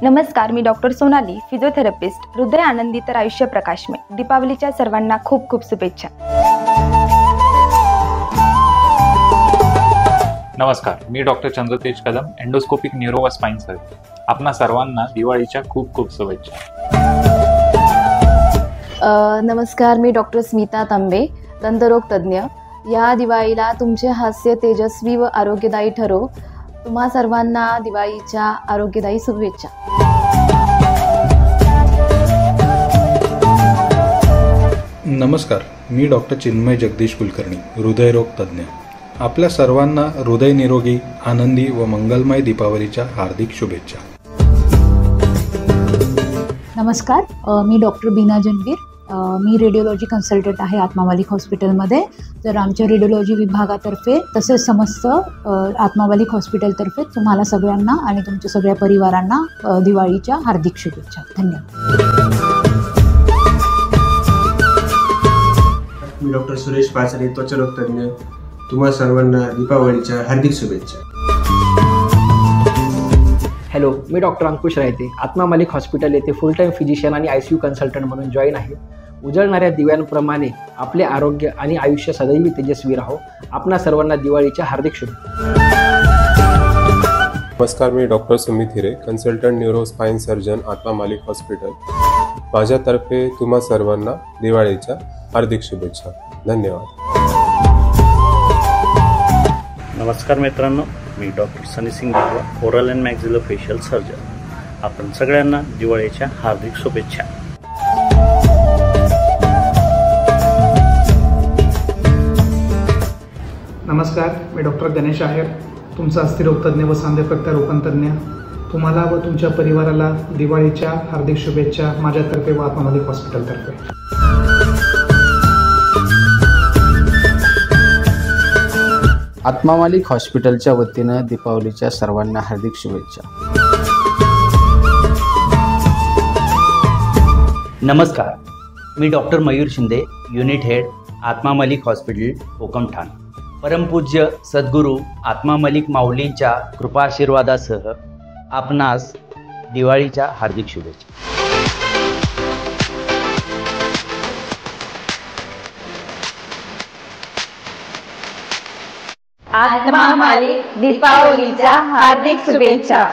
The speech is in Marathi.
नमस्कार, मी डॉक्टर सोनाली, फिजिओथेरपिस्ट, हृदय आनंदी तर आयुष्य प्रकाशमय. दीपावलीच्या सर्वांना खूप खूप शुभेच्छा. नमस्कार, मी डॉक्टर चंद्रतेज कदम, एंडोस्कोपिक न्यूरो व स्पाइन सर्जन. आपणा सर्वांना दिवाळीच्या खूप खूप शुभेच्छा. नमस्कार, मी डॉक्टर स्मिता तांबे, दंतरोग तज्ज्ञ. या दिवाळीला तुमचे हास्य तेजस्वी व आरोग्यदायी ठरो. तुम्हा सर्वांना दिवाळीच्या आरोग्यदायी शुभेच्छा. नमस्कार, मी डॉक्टर चिन्मय जगदीश कुलकर्णी, हृदयरोग तज्ज्ञ. आपल्या सर्वांना हृदय निरोगी, आनंदी व मंगलमय दीपावलीच्या हार्दिक शुभेच्छा. नमस्कार, मी डॉक्टर बीना जनवीर. मी रेडिओलॉजी कन्सल्टंट आहे आत्मा मालिक हॉस्पिटलमध्ये. तर आमच्या रेडिओलॉजी विभागातर्फे तसेच समस्त आत्मा मालिक हॉस्पिटलतर्फे तुम्हाला सगळ्यांना आणि तुमच्या सगळ्या परिवारांना दिवाळीच्या हार्दिक शुभेच्छा. धन्यवाद. मी डॉक्टर सुरेश पाचरे, त्वचारोग तज्ज्ञ. तुम्हा सर्वांना दीपावलीच्या हार्दिक शुभेच्छा. हॅलो, मी डॉक्टर अंकुश रायते, आत्मा मालिक हॉस्पिटल येथे फुल टाईम फिजिशियन आणि ICU कन्सल्टंट म्हणून जॉईन आहे. उजळणाऱ्या दिव्यांप्रमाणे आपले आरोग्य आणि आयुष्य सदैव तेजस्वी राहो. आपणा सर्वांना दिवाळीच्या हार्दिक शुभेच्छा. नमस्कार, मी डॉक्टर सुमित हिरे, कन्सल्टंट न्यूरो स्पाइन सर्जन, आत्मा मालिक हॉस्पिटल. माझ्यातर्फे तुम्हा सर्वांना दिवाळीच्या हार्दिक शुभेच्छा. धन्यवाद. नमस्कार मित्रांनो, मी डॉक्टर सनी सिंग बाबा, ओरल अँड मॅक्झिलोफेशियल सर्जन. आपण सगळ्यांना दिवाळीच्या हार्दिक शुभेच्छा. नमस्कार, मी डॉक्टर गणेश आहेर, तुमचा अस्थिरोग तज्ज्ञ व सांधे प्रत्यारोपण तज्ज्ञ. तुम्हाला व तुमच्या परिवाराला दिवाळीच्या हार्दिक शुभेच्छा माझ्यातर्फे व आत्मा मालिक हॉस्पिटलतर्फे. आत्मा मालिक हॉस्पिटलच्या वतीनं दीपावलीच्या सर्वांना हार्दिक शुभेच्छा. नमस्कार, मी doctor Mayur Shinde, unit head, Atma Malik hospital, Kokamthan. परमपूज्य सद्गुरू आत्मा मालिक माऊलींच्या कृपाशीर्वादासह आपणास दिवाळीच्या हार्दिक शुभेच्छा. आत्मा मालिक दीपावलीच्या हार्दिक शुभेच्छा.